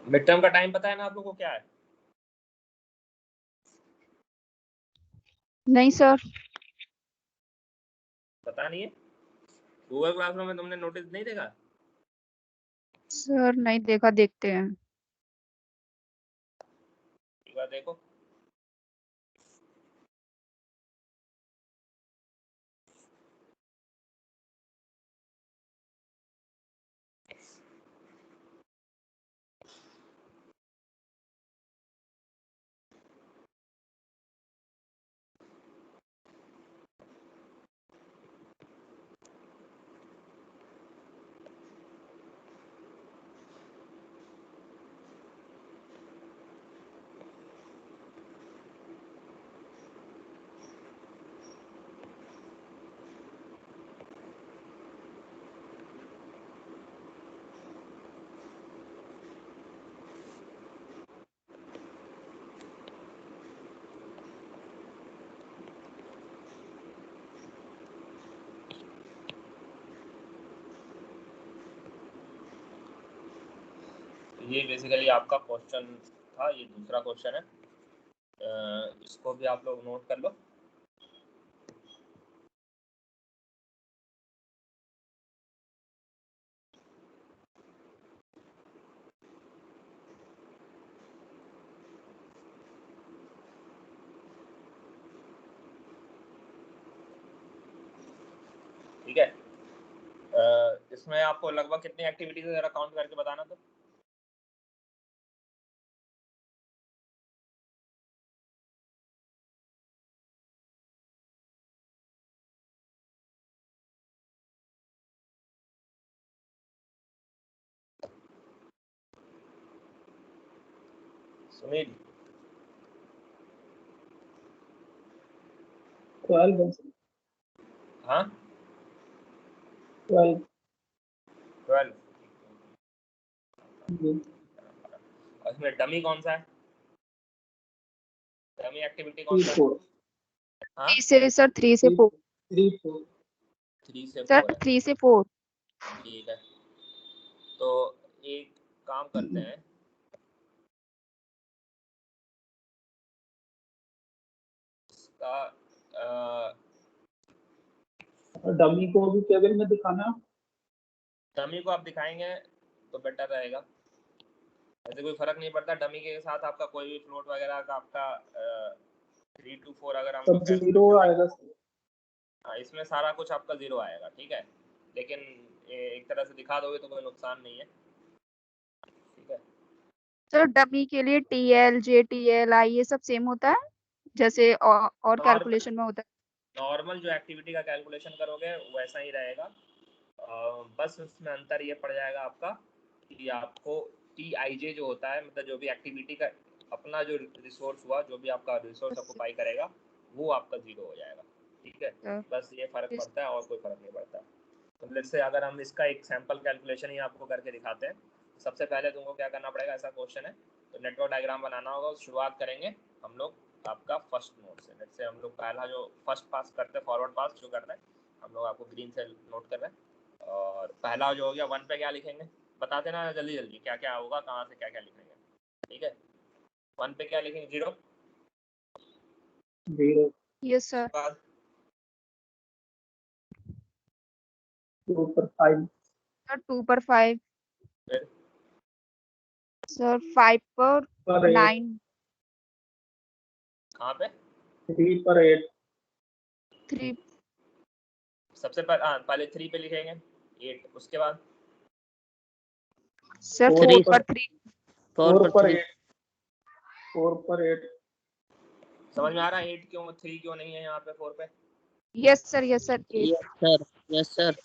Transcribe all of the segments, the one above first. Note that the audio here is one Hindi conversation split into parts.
मिड टर्म का टाइम पता है ना आप लोगों को क्या है? नहीं सर। पता नहीं है? गूगल क्लासरूम में तुमने नोटिस नहीं देखा? सर नहीं देखा, देखते हैं। एक बार देखो। ये बेसिकली आपका क्वेश्चन था, ये दूसरा क्वेश्चन है। इसको भी आप लोग नोट कर लो। ठीक है। इसमें आपको लगभग कितनी एक्टिविटीज है जरा काउंट करके बताना तो। सुनील। 12। हाँ 12। 12। जी। और इसमें डमी कौन सा है? डमी एक्टिविटी कौन सा है? 3 4। हाँ 3 से सर, 3 से 4 3 4। 3 से सर, 4 है। 3 से 4। ठीक है, तो एक काम करते हैं। इसका डमी को भी टेबल में दिखाना। डमी को आप दिखाएंगे तो बेटर रहेगा। ऐसे कोई फर्क नहीं पड़ता, डमी के साथ आपका कोई भी फ्लोट वगैरह का आपका 3 to 4 अगर हम सब लोग 0 कैलकुलेट आएगा। हाँ, इसमें सारा कुछ आपका 0 आएगा। ठीक है, लेकिन एक तरह से दिखा दोगे तो कोई नुकसान नहीं है। ठीक है। सर डमी के लिए टीएल, जेटीएल, आई ये सब सेम होता है जैसे और नॉर्मल कैलकुलेशन में होता है? नॉर्मल जो एक्टिविटी का कैलकुलेशन करोगे वैसा ही रहेगा। बस उसमें अंतर ये पड़ जाएगा आपका कि आपको टी आई जे जो होता है, मतलब जो भी एक्टिविटी का अपना जो रिसोर्स हुआ, जो भी आपका रिसोर्स ऑक्यूपाई करेगा वो आपका 0 हो जाएगा। ठीक है, बस ये फर्क पड़ता है और कोई फर्क नहीं पड़ता। तो लेट्स से अगर हम इसका एक सैंपल कैलकुलेशन ही आपको करके दिखाते हैं। सबसे पहले तुमको क्या करना पड़ेगा, ऐसा क्वेश्चन है तो नेटवर्क डायग्राम बनाना होगा। शुरुआत करेंगे हम लोग आपका फर्स्ट नोड से। लेट्स से हम लोग पहला जो फर्स्ट पास करते हैं, फॉरवर्ड पास जो करते हैं हम लोग, आपको ग्रीन से नोट कर रहे हैं। और पहला जो हो गया 1 पे क्या लिखेंगे बता देना जल्दी जल्दी, क्या क्या होगा, कहाँ से क्या क्या लिखेंगे। ठीक है, 1 पे क्या लिखेंगे? 0। 0। Yes sir. बाद 2 पर 5। सर 2 पर 5। फिर सर 5 पर 8। 9। कहाँ पे? 3 पर 8। 3 सबसे पहले 3 पे लिखेंगे 8, उसके बाद सर 4 4 पर पर 3। 4 पर 8। 4 पर 8। समझ में आ रहा है 8 क्यों 3 क्यों नहीं है यहाँ पे 4 पे? Yes sir, yes sir, 8। Yes sir, yes sir.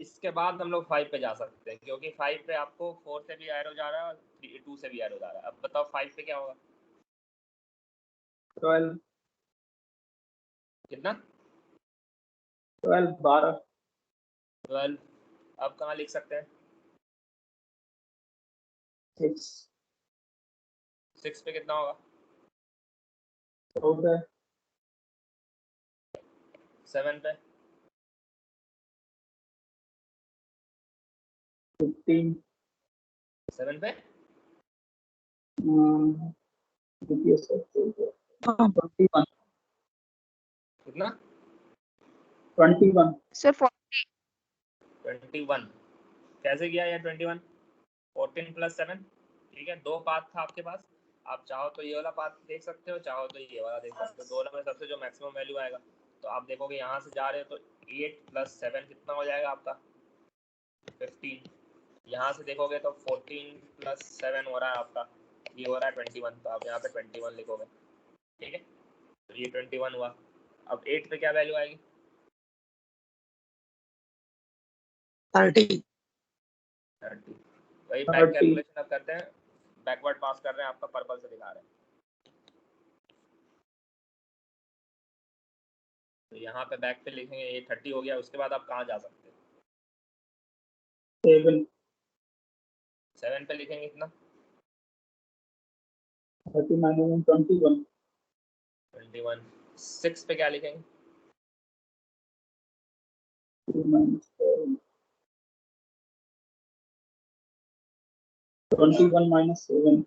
इसके बाद हम लोग 5 पे जा सकते हैं, क्योंकि 5 पे आपको 4 से भी एरो जा रहा है और 2 से भी एरो जा रहा है। अब बताओ 5 पे क्या होगा? 12। कितना? 12 12। 12। अब कहाँ लिख सकते हैं? 6 6 पे कितना होगा? 14। 7 पे? 15। 7 पे देखिए सर 21 कितना? 21 सर 21 कैसे किया यार? 21 14 + 7, ठीक है। दो पाथ था आपके पास, आप चाहो तो ये वाला पाथ देख सकते हो, चाहो तो ये वाला देख सकते हो। दोनों में सबसे जो मैक्सिमम वैल्यू आएगा, तो आप देखोगे यहाँ से जा रहे हो तो 8 + 7 कितना हो जाएगा आपका? 15। यहाँ से देखोगे तो 14 + 7 हो रहा है आपका, ये हो रहा है 21, तो आप यहाँ पे 21 लिखोगे, ठीक है। तो ये 21 हुआ। अब 8 पे क्या वैल्यू आएगी? 30। 30। वही बैक 30 कैलकुलेशन अब करते हैं, बैकवर्ड पास कर रहे हैं, आपका पर्पल से दिखा रहे हैं। तो यहाँ पे बैक पे लिखेंगे, ये 30 हो गया। उसके बाद आप कहाँ जा सकते हैं? 7 7 पे लिखेंगे कितना? 30 - 21 21। 6 पे क्या लिखेंगे? 2 - 4 21 - 7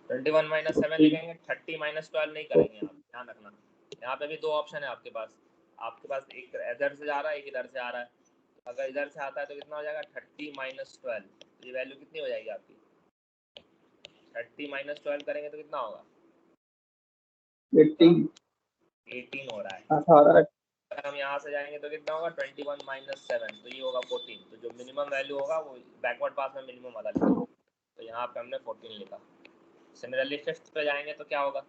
21 - 7 लिखेंगे। 30 - 12 नहीं करेंगे आप, ध्यान रखना। यहाँ पे भी दो ऑप्शन है आपके पास। आपके पास एक इधर से जा रहा है, एक इधर से आ रहा है। अगर इधर से आता है तो कितना हो जाएगा? 30 - 12। ये वैल्यू कितनी हो जाएगी आपकी? 30 - 12 करेंगे तो कितना होगा? 18 18 हो रहा है। 18 अगर हम यहाँ से जाएंगे तो कितना होगा? 21 - 7, तो ये होगा 14। तो जो मिनिमम वैल्यू होगा वो बैकवर्ड पास में मिनिमम वाला लिखेंगे। तो यहाँ पे हमने 14 लिखा। सिमिलरली 5th पे जाएंगे तो क्या होगा?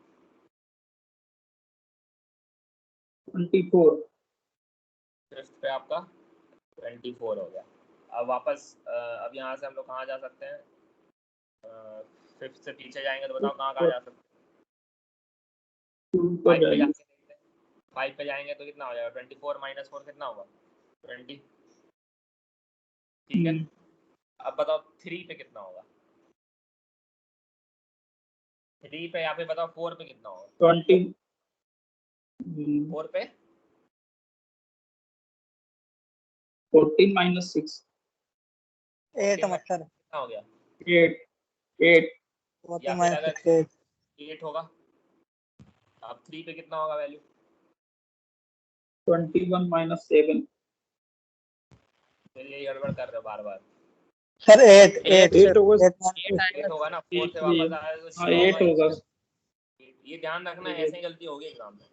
24 5th पे आपका 24 हो गया। अब वापस अब यहाँ से हम लोग कहाँ जा सकते हैं? 5th से पीछे जाएंगे तो बताओ कहाँ जा सकते हैं? 2 पर 5 पे जाएंगे। जाके देखते हैं। 5 पे जाएंगे तो कितना हो जाएगा? 24 - 4 कितना होगा? 20, ठीक है। अब बताओ 3 पे कितना होगा? 3 पे, या फिर बताओ 4 पे कितना होगा? 20 4 पे 14 - 6 8 मास्टर। कितना हो गया? 8 8 या 14 फिर - अगर 6 8। 8 होगा, अब 3 पे कितना होगा वैल्यू? 21 - 7 फिर यही गड़बड़ कर रहे हो बार बार। सर 8 8 8 होगा। 8 होगा ना। 4 से वापस आया तो हाँ 0 8 होगा। होगा। ये ध्यान रखना, ऐसे ही गलती होगी एग्जाम में।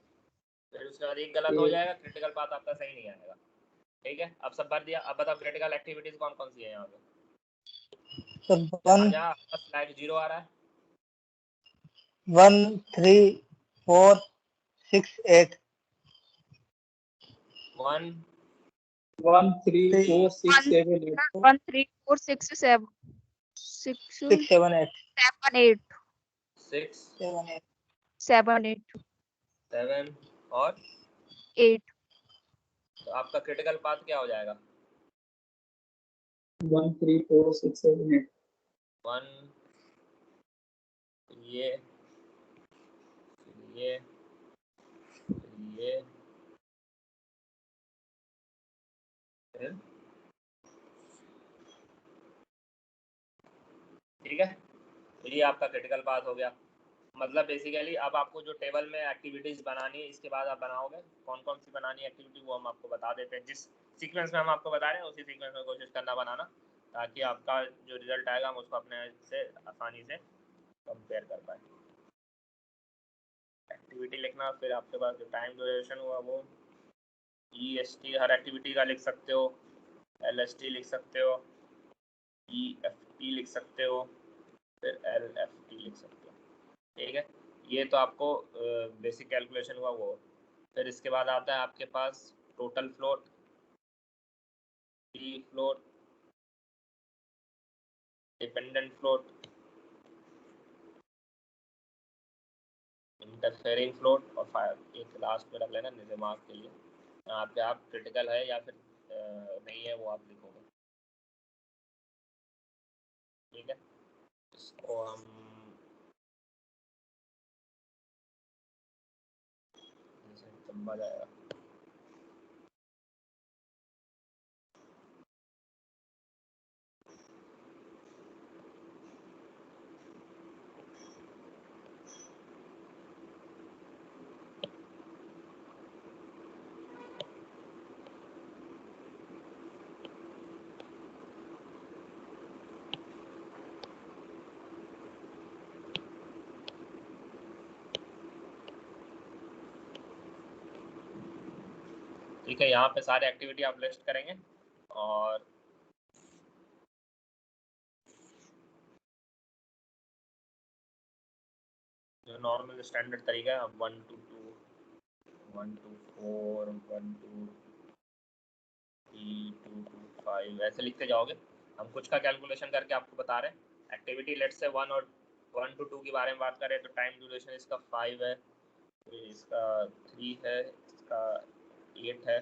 फिर उसके बाद एक गलत हो जाएगा, क्रिटिकल पाथ आपका सही नहीं आएगा, ठीक है। अब सब भर दिया। अब बताओ क्रिटिकल एक्टिविटीज कौन कौन सी है यहाँ पे? सर जहाँ जहाँ स्लाइड 0 आ रहा है 1 3 4 6 8 1 1 3 4 6 7 8 1 3 4 6 7 6 6 7 8 7 8 6 7 8 7 8 7 और 8 तो आपका क्रिटिकल पाथ क्या हो जाएगा? 1 3 4 6 7 8 1 ये ये ये फिर, ठीक है। तो ये आपका क्रिटिकल पाथ हो गया। मतलब बेसिकली अब आपको जो टेबल में एक्टिविटीज बनानी है, इसके बाद आप बनाओगे। कौन कौन सी बनानी है एक्टिविटी वो हम आपको बता देते हैं। जिस सीक्वेंस में हम आपको बता रहे हैं उसी सीक्वेंस में कोशिश करना बनाना, ताकि आपका जो रिजल्ट आएगा हम उसको अपने से आसानी से कंपेयर कर पाए। एक्टिविटी लिखना, फिर आपके पास जो टाइम ड्यूरेशन हुआ वो EST हर एक्टिविटी का लिख सकते हो, LST लिख सकते हो, EFT लिख सकते हो, फिर LFT लिख सकते हो, ठीक है। ये तो आपको बेसिक कैलकुलेशन हुआ वो। फिर इसके बाद आता है आपके पास total float, free float, dependent float, interfering float और फायर। एक लास्ट में रख लेना दिमाग के लिए, यहाँ पे आप क्रिटिकल है या फिर नहीं है वो आप लिखोगे, ठीक है। इसको हम लंबा जाएगा। ठीक है, यहाँ पे सारे एक्टिविटी आप लिस्ट करेंगे और जो नॉर्मल स्टैंडर्ड तरीका है 1 to 2 1 to 4 1 to 3 2 to 5 ऐसे लिखते जाओगे। हम कुछ का कैलकुलेशन करके आपको बता रहे हैं। एक्टिविटी लेट से 1 to 2 के बारे में बात करें तो टाइम ड्यूरेशन इसका 5 है, इसका 3 है, इसका 8 है,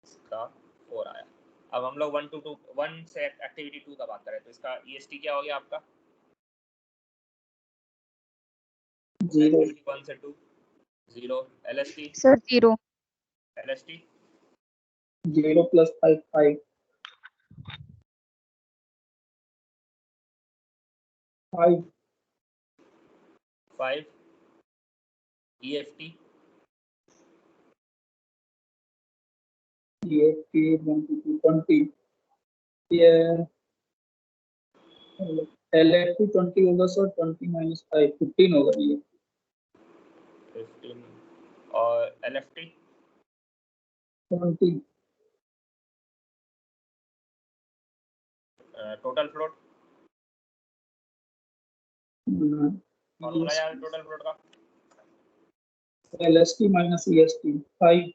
इसका 4 आया। अब हम लोग 1 से एक्टिविटी 2 का बात करें तो इसका EST क्या हो गया आपका? 0 1 से 2 0। LST sir 0 LST 0 plus 5 5 5 5 EFT EFT 1 to 2 20 ये LFT 20 होगा सर, 20 minus 5 15 होगा ये। 15 और LFT 20 टोटल फ्लोट फॉर्मूला यार टोटल फ्लोट का LST minus EST 5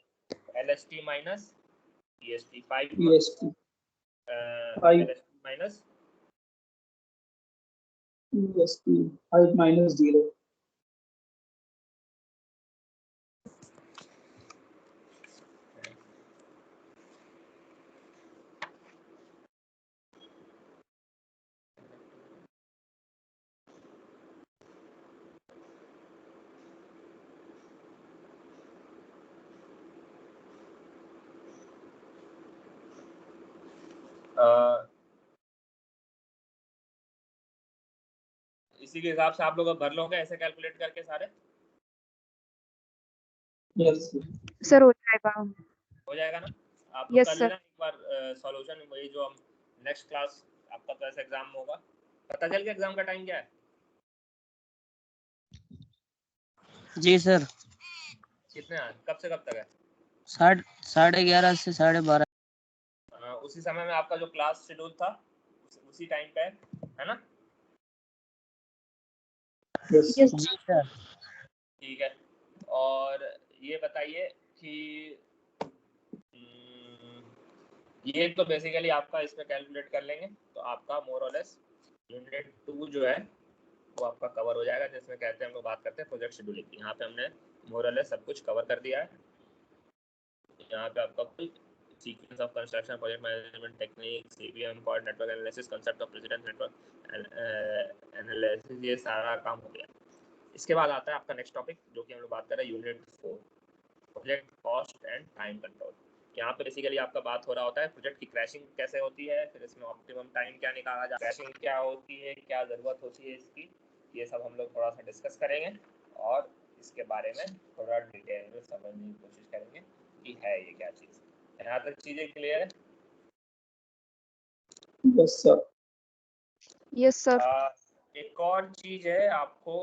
LST minus EST 5 EST 5 LST minus EST 5 minus 0 इसी के हिसाब से आप लोग अब भर लोगे ऐसे कैलकुलेट करके सारे यस सर हो जाएगा। हो जाएगा ना? आप लोग यस कर सर। लेना एक बार सॉल्यूशन, वही जो हम नेक्स्ट क्लास आपका तो ऐसा एग्जाम होगा। पता चल गया एग्जाम का टाइम क्या है? जी सर। कितने हैं? कब से कब तक है? 11:30 से 12:30। उसी समय में आपका जो क्लास शेड्यूल था उसी टाइम पे है ना? यस यस जी सर। ठीक है। और ये बताइए कि ये तो बेसिकली आपका इसमें कैलकुलेट कर लेंगे तो आपका मोर और लेस यूनिट 2 जो है वो आपका कवर हो जाएगा, जिसमें कहते हैं हम लोग बात करते हैं प्रोजेक्ट शेड्यूलिंग की। यहाँ पे हमने मोर और लेस सब कुछ कवर कर दिया है। यहाँ पे आपका कुल sequence of construction, project management technique, CPM, code network analysis, concept of precedence network analysis, ये सारा काम हो गया। इसके बाद आता है आपका नेक्स्ट टॉपिक जो कि हम लोग बात कर रहे हैं unit 4 project cost and time control. यहाँ पे बेसिकली आपका बात हो रहा होता है प्रोजेक्ट की क्रैशिंग कैसे होती है, फिर इसमें ऑप्टिमम टाइम क्या निकाला जाए, क्रैशिंग क्या होती है, क्या ज़रूरत होती है इसकी, ये सब हम लोग थोड़ा सा डिस्कस करेंगे और इसके बारे में थोड़ा डिटेल में समझने की कोशिश करेंगे कि है ये क्या चीज़। यहाँ तक चीज़ें क्लियर है? Yes sir. Yes sir. एक और चीज़ है आपको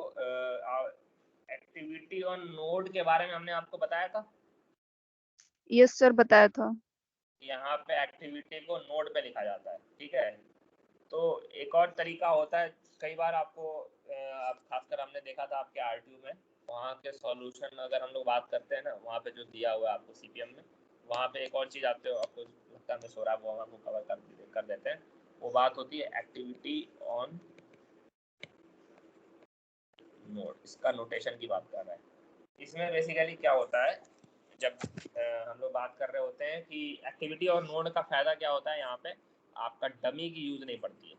एक्टिविटी और नोड के बारे में हमने आपको बताया था। यस सर बताया था। यहाँ पे एक्टिविटी को नोड पे लिखा जाता है, ठीक है। तो एक और तरीका होता है, कई बार आपको खासकर हमने देखा था आपके RTU में, वहाँ के सॉल्यूशन अगर हम लोग बात करते हैं ना, वहाँ पे जो दिया हुआ है आपको CPM में, वहाँ पे एक और चीज़ आपको लगता है मिस हो रहा है, वो हम आपको कवर कर देते हैं। वो बात होती है एक्टिविटी ऑन नोड, इसका नोटेशन की बात कर रहे हैं। इसमें बेसिकली क्या होता है, जब हम लोग बात कर रहे होते हैं कि एक्टिविटी और नोड का फायदा क्या होता है, यहाँ पे आपका डमी की यूज नहीं पड़ती है।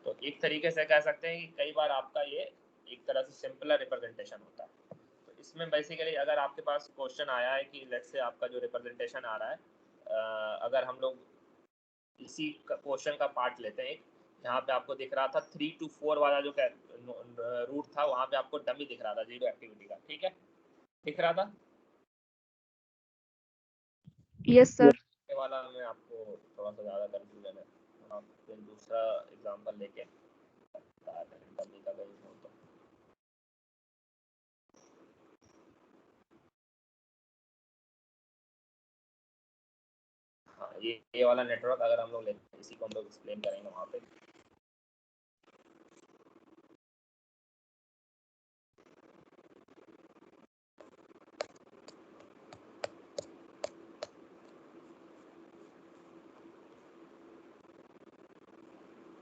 तो एक तरीके से कह सकते हैं कि कई बार आपका ये एक तरह से सिंपलर रिप्रेजेंटेशन होता है। तो इसमें बेसिकली अगर आपके पास क्वेश्चन आया है कि लेट्स से आपका जो रिप्रेजेंटेशन आ रहा है, अगर हम लोग इसी क्वेश्चन का पार्ट लेते हैं, यहाँ पे आपको दिख रहा था 3 to 4 वाला जो रूट था, वहाँ पे आपको डमी दिख रहा था 0 एक्टिविटी का, ठीक है, दिख रहा था। Yes sir. ये वाला में आपको थोड़ा सा ज़्यादा कंफ्यूजन है। फिर दूसरा एग्जांपल लेके डमी का यूज हो तो हाँ, ये वाला नेटवर्क अगर हम लोग लेते हैं, इसी को हम लोग एक्सप्लेन करेंगे वहाँ पे।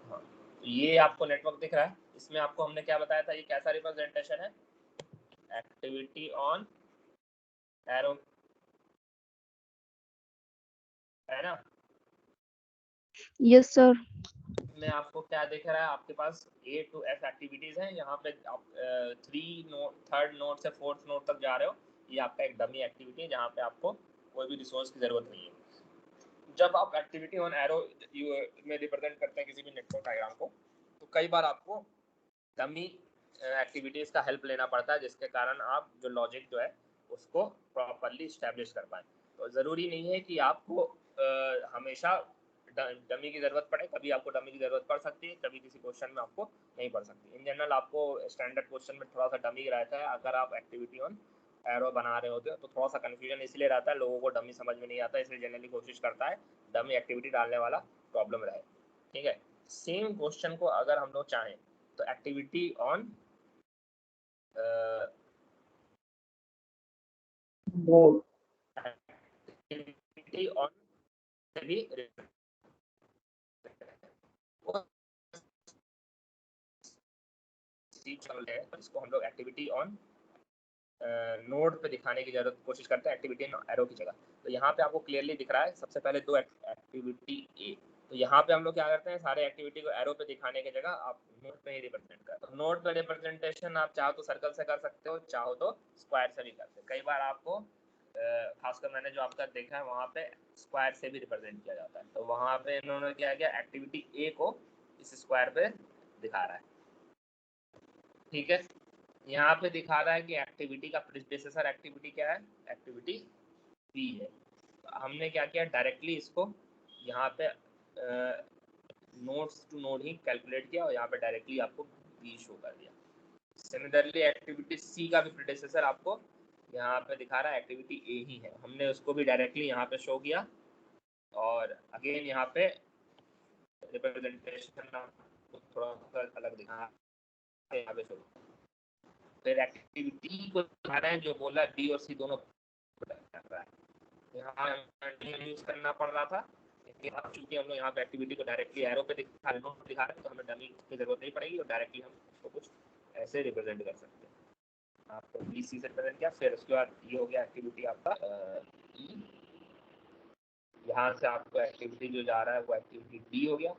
हाँ, तो ये आपको नेटवर्क दिख रहा है, इसमें आपको हमने क्या बताया था, ये कैसा रिप्रेजेंटेशन है, एक्टिविटी ऑन एरो, है ना। Yes sir. में आपको क्या दिख रहा है, आपके पास A to F एक्टिविटीज हैं, यहाँ पे आप थर्ड नोड से फोर्थ नोड तक जा रहे हो, ये आपका एक डमी एक्टिविटी है जहाँ पे आपको कोई भी रिसोर्स की जरूरत नहीं है। जब आप एक्टिविटी ऑन एरो में रिप्रेजेंट करते हैं किसी भी नेटवर्क डायग्राम को, तो कई बार आपको डमी एक्टिविटीज का हेल्प लेना पड़ता है, जिसके कारण आप जो लॉजिक जो है उसको प्रॉपरली स्टैब्लिश कर पाए। तो ज़रूरी नहीं है कि आपको हमेशा डमी की जरूरत पड़े, कभी आपको डमी की जरूरत पड़ सकती है, कभी किसी क्वेश्चन में आपको नहीं पड़ सकती। इन जनरल आपको स्टैंडर्ड क्वेश्चन में थोड़ा सा डमी रहता है, अगर आप एक्टिविटी ऑन एरो बना रहे होते हो तो थोड़ा सा कन्फ्यूजन इसलिए रहता है, लोगों को डमी समझ में नहीं आता, इसलिए जनरली कोशिश करता है डमी एक्टिविटी डालने वाला प्रॉब्लम रहे। ठीक है, सेम क्वेश्चन को अगर हम लोग चाहें तो एक्टिविटी ऑन एक्टिविटी ऑन भी इसको हम लोग एक्टिविटी ऑन नोड पे दिखाने की जरूरत कोशिश करते हैं, एक्टिविटी एरो की जगह। तो यहाँ पे आपको क्लियरली दिख रहा है सबसे पहले दो एक्टिविटी ए, तो यहाँ पे हम लोग क्या करते हैं, सारे एक्टिविटी को एरो पे दिखाने की जगह आप नोड पे ही रिप्रेजेंट करते हो। नोड पे रिप्रेजेंटेशन आप चाहो तो सर्कल से कर सकते हो, चाहो तो स्क्वायर से भी करते हो। कई बार आपको खासकर मैंने जो आपका देखा है वहाँ पे स्क्वायर से भी रिप्रेजेंट किया जाता है, तो वहाँ पे इन्होंने क्या किया, एक्टिविटी ए को इस स्क्वायर पे दिखा रहा है। ठीक है, यहाँ पे दिखा रहा है कि एक्टिविटी का प्रीडिसेसर एक्टिविटी क्या है, एक्टिविटी बी है। तो हमने क्या किया, डायरेक्टली इसको यहाँ पे नोड्स टू नोड ही कैलकुलेट किया और यहाँ पे डायरेक्टली आपको बी शो कर दिया। सिमिलरली एक्टिविटी सी का भी प्रीडिसेसर आपको यहाँ पे दिखा रहा है, एक्टिविटी ए ही है, हमने उसको भी डायरेक्टली यहाँ पे शो किया और अगेन यहाँ पे रिप्रेजेंटेशन थोड़ा सा अलग दिखा यहाँ पे शो। फिर एक्टिविटी को दिखा रहे हैं जो बोला डी और सी दोनों कर रहा है, यहाँ यूज करना पड़ रहा था, लेकिन अब चूंकि हम लोग यहाँ पे एक्टिविटी को डायरेक्टली एरो पे दिखा रहे हैं तो हमें डमी की जरूरत नहीं पड़ेगी और डायरेक्टली हम उसको कुछ ऐसे रिप्रेजेंट कर सकते हैं। आपको बी सी से रिप्रेजेंट किया, फिर उसके बाद ये हो गया एक्टिविटी आपका ई, यहाँ से आपको एक्टिविटी जो जा रहा है वो एक्टिविटी डी हो गया,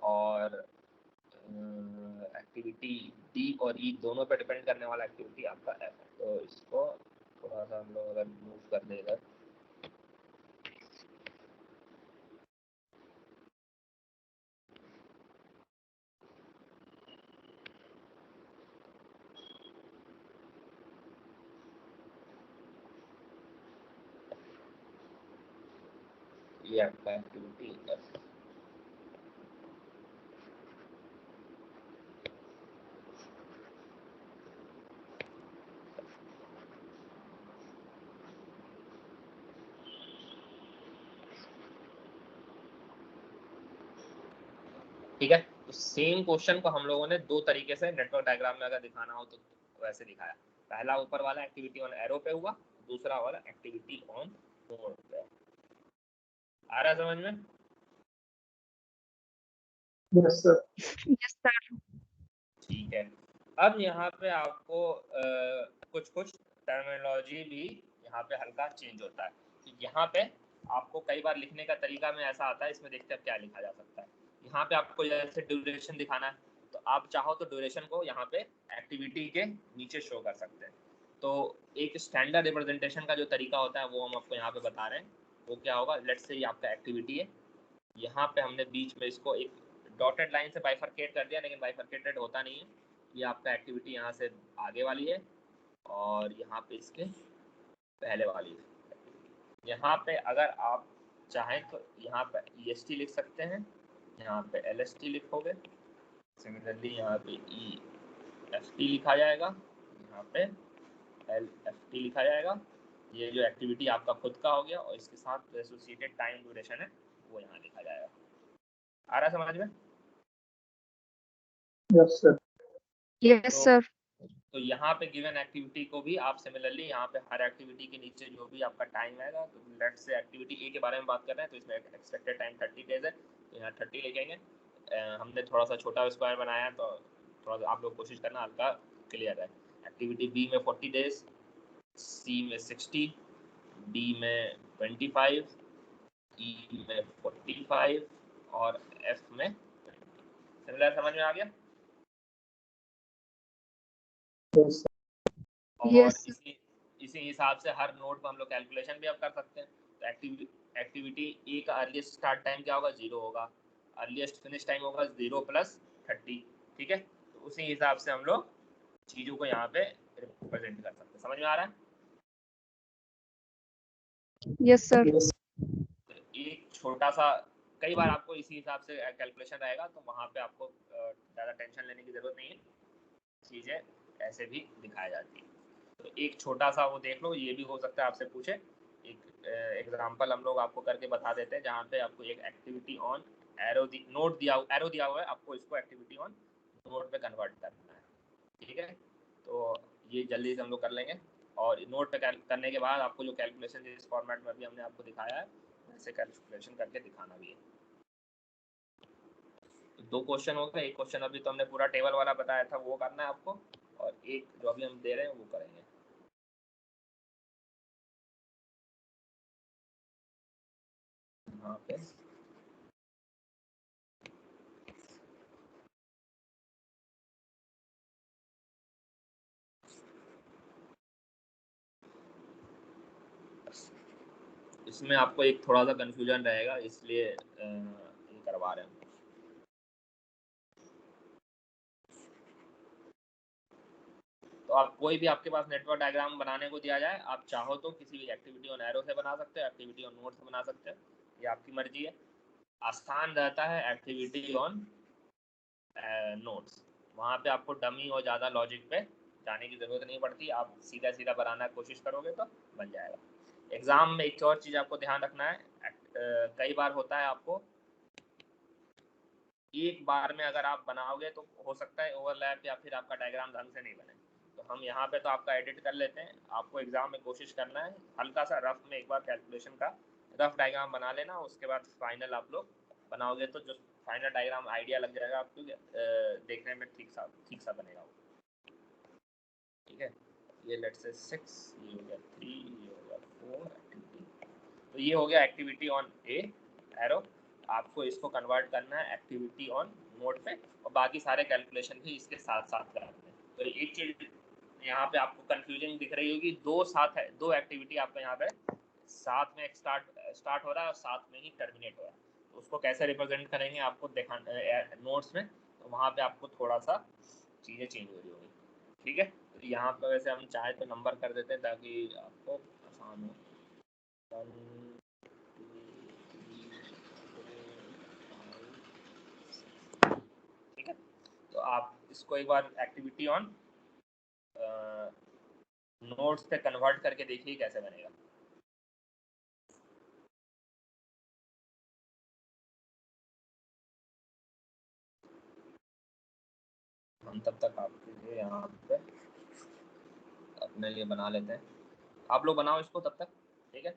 और एक्टिविटी डी और ई दोनों पे डिपेंड करने वाला एक्टिविटी आपका एफ है। तो इसको थोड़ा सा हम लोग अगर मूव कर दें इधर, ये आपका एक्टिविटी एफ। ठीक है, तो सेम क्वेश्चन को हम लोगों ने दो तरीके से नेटवर्क डायग्राम में अगर दिखाना हो तो वैसे दिखाया। पहला ऊपर वाला एक्टिविटी ऑन एरो पे हुआ, दूसरा वाला एक्टिविटी ऑन नोड पे। आ रहा है समझ में? Yes sir. Yes sir. ठीक है, अब यहाँ पे आपको कुछ कुछ टर्मिनोलॉजी भी यहाँ पे हल्का चेंज होता है। यहाँ पे आपको कई बार लिखने का तरीका में ऐसा आता है, इसमें देखते हैं क्या लिखा जा सकता है। यहाँ पे आपको जैसे ड्यूरेशन दिखाना है, तो आप चाहो तो ड्यूरेशन को यहाँ पे एक्टिविटी के नीचे शो कर सकते हैं। तो एक स्टैंडर्ड रिप्रेजेंटेशन का जो तरीका होता है वो हम आपको यहाँ पे बता रहे हैं। वो क्या होगा, लेट्स से ये आपका एक्टिविटी है, यहाँ पे हमने बीच में इसको एक डॉटेड लाइन से बाइफरकेट कर दिया, लेकिन बाइफरकेटेड होता नहीं है। ये आपका एक्टिविटी यहाँ से आगे वाली है और यहाँ पे इसके पहले वाली है। यहाँ पे अगर आप चाहें तो यहाँ पे EST लिख सकते हैं, यहाँ पे LST लिखोगे, सिमिलरली यहाँ पे EFT लिखा जाएगा, यहाँ पे LFT लिखा जाएगा। ये जो एक्टिविटी आपका खुद का हो गया और इसके साथ एसोसिएटेड टाइम ड्यूरेशन है वो यहाँ लिखा जाएगा। आ रहा है समझ में? Yes sir. Yes sir. तो यहाँ पे गिवन एक्टिविटी को भी आप सिमिलरली यहाँ पे हर एक्टिविटी के नीचे जो भी आपका टाइम आएगा, तो लेट्स से एक्टिविटी ए के बारे में बात कर रहे हैं तो इसमें एक्सपेक्टेड टाइम 30 डेज है, तो यहाँ 30 लिखेंगे। हमने थोड़ा सा छोटा स्क्वायर बनाया तो थोड़ा सा आप लोग कोशिश करना हल्का क्लियर है। एक्टिविटी बी में 40 डेज, सी में 60, डी में 25, ई में 45 और एफ में 20। सिमिलर समझ में आ गया? यस और यस इसी हिसाब से हर नोड पर हम लोग कैलकुलेशन भी अब कर सकते हैं। तो एक्टिविटी ए का अर्लीस्ट स्टार्ट टाइम क्या होगा? 0 होगा, अर्लीस्ट फिनिश टाइम होगा 0 + 30। ठीक है, तो उसी हिसाब से हम लोग चीज़ों को यहाँ पे रिप्रेजेंट कर सकते हैं। समझ में आ रहा है? Yes sir. तो एक छोटा सा, कई बार आपको इसी हिसाब से कैलकुलेशन रहेगा तो वहाँ पे आपको ज़्यादा टेंशन लेने की ज़रूरत नहीं है, चीज़ें ऐसे भी दिखाई जाती है। तो एक छोटा सा वो देख लो, ये भी हो सकता है आपसे पूछे। एक एग्जांपल हम लोग आपको करके बता देते हैं जहाँ पे आपको एक एक्टिविटी ऑन एरो नोट दिया हुआ है, आपको इसको एक्टिविटी ऑन नोट पे कन्वर्ट करना है। ठीक है, तो ये जल्दी से हम लोग कर लेंगे और नोट पे करने के बाद आपको जो कैलकुलेशन जिस फॉर्मेट में अभी हमने आपको दिखाया है वैसे कैलकुलेशन करके दिखाना भी है। तो 2 क्वेश्चन हो गए। एक क्वेश्चन अभी तो हमने पूरा टेबल वाला बताया था वो करना है आपको, और एक जो अभी हम दे रहे हैं वो करेंगे। यहाँ पे इसमें आपको एक थोड़ा सा कंफ्यूजन रहेगा, इसलिए ये करवा रहे हैं। तो आप कोई भी आपके पास नेटवर्क डायग्राम बनाने को दिया जाए, आप चाहो तो किसी भी एक्टिविटी ऑन एरो से बना सकते हो, एक्टिविटी ऑन नोट से बना सकते हो, ये आपकी मर्जी है। आसान रहता है एक्टिविटी ऑन नोट्स, वहाँ पे आपको डमी और ज़्यादा लॉजिक पे जाने की ज़रूरत नहीं पड़ती, आप सीधा सीधा बनाना कोशिश करोगे तो बन जाएगा। एग्ज़ाम में एक और चीज़ आपको ध्यान रखना है, कई बार होता है आपको एक बार में अगर आप बनाओगे तो हो सकता है ओवरलैप या फिर आपका डायग्राम ढंग से नहीं बने। तो हम यहाँ पे तो आपका एडिट कर लेते हैं, आपको एग्जाम में कोशिश करना है हल्का सा रफ में एक बार कैलकुलेशन का रफ डायग्राम बना लेना, उसके बाद फाइनल आप लोग बनाओगे तो जो फाइनल डायग्राम आइडिया लग जाएगा आपको, देखने में ठीक सा बनेगा वो। ठीक है, ये लेट से 6, ये हो गया 3, ये हो गया 4 एक्टिविटी। तो ये हो गया एक्टिविटी ऑन ए एरो। आपको इसको कन्वर्ट करना है एक्टिविटी ऑन नोट पे, और बाकी सारे कैलकुलेशन भी इसके साथ साथ करते हैं। तो एक चीज यहाँ पे आपको कंफ्यूजन दिख रही होगी, दो एक्टिविटी आपका यहाँ पे साथ में स्टार्ट हो रहा है और साथ में ही टर्मिनेट हो रहा है। तो उसको कैसे रिप्रेजेंट करेंगे आपको दिखाना नोट्स में, तो वहाँ पे आपको थोड़ा सा चीज़ें चेंज हो रही होगी। ठीक है, तो यहाँ पर वैसे हम चाहे तो नंबर कर देते हैं ताकि आपको आसान हो। 1 2 3 4 5। ठीक है, तो आप इसको एक बार एक्टिविटी ऑन नोट्स पे कन्वर्ट करके देखिए कैसे बनेगा। हम तब तक आपके लिए यहाँ पे अपने लिए बना लेते हैं, आप लोग बनाओ इसको तब तक। ठीक है,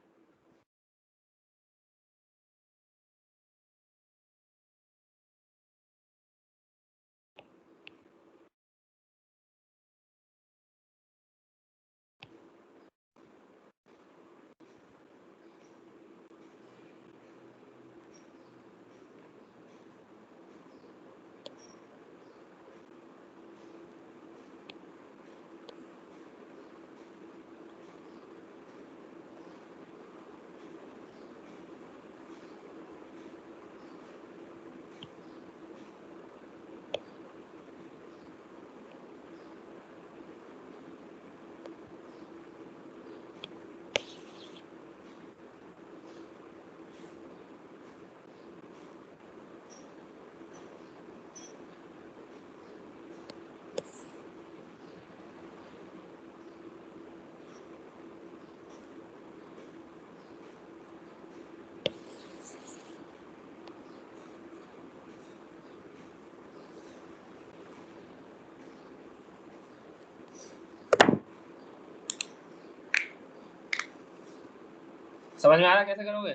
समझ में आ रहा है कैसे करोगे?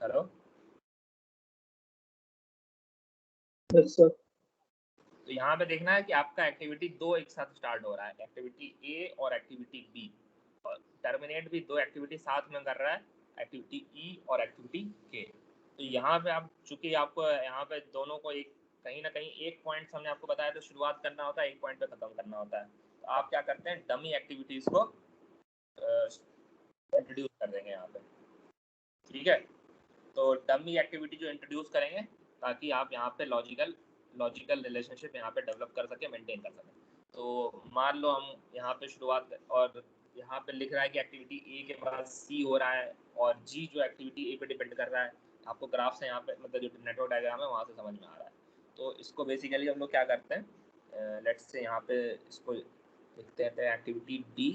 Hello, yes sir. तो यहाँ पे देखना है कि आपका एक्टिविटी दो एक साथ स्टार्ट हो रहा है, एक्टिविटी ए और एक्टिविटी बी, और टर्मिनेट भी दो एक्टिविटी साथ में कर रहा है, एक्टिविटी ई और एक्टिविटी के। तो यहाँ पे आप चूंकि आपको यहाँ पे दोनों को एक कहीं ना कहीं एक पॉइंट हमने आपको बताया तो शुरुआत करना होता है, एक पॉइंट पे खत्म करना होता है। तो आप क्या करते हैं, डमी एक्टिविटीज को इंट्रोड्यूस कर देंगे यहाँ पे, ठीक है। तो डमी एक्टिविटी जो इंट्रोड्यूस करेंगे ताकि आप यहाँ पे लॉजिकल रिलेशनशिप यहाँ पे डेवलप कर सके, मेंटेन कर सके। तो मान लो हम यहाँ पे शुरुआत, और यहाँ पे लिख रहा है कि एक्टिविटी ए के बाद सी हो रहा है और जी जो एक्टिविटी ए पे डिपेंड कर रहा है। आपको ग्राफ से यहाँ पे मतलब जो नेटवर्क डायग्राम है वहाँ से समझ में आ रहा है। तो इसको बेसिकली हम लोग क्या करते हैं, लेट्स से यहाँ पे इसको लिखते हैं एक्टिविटी डी,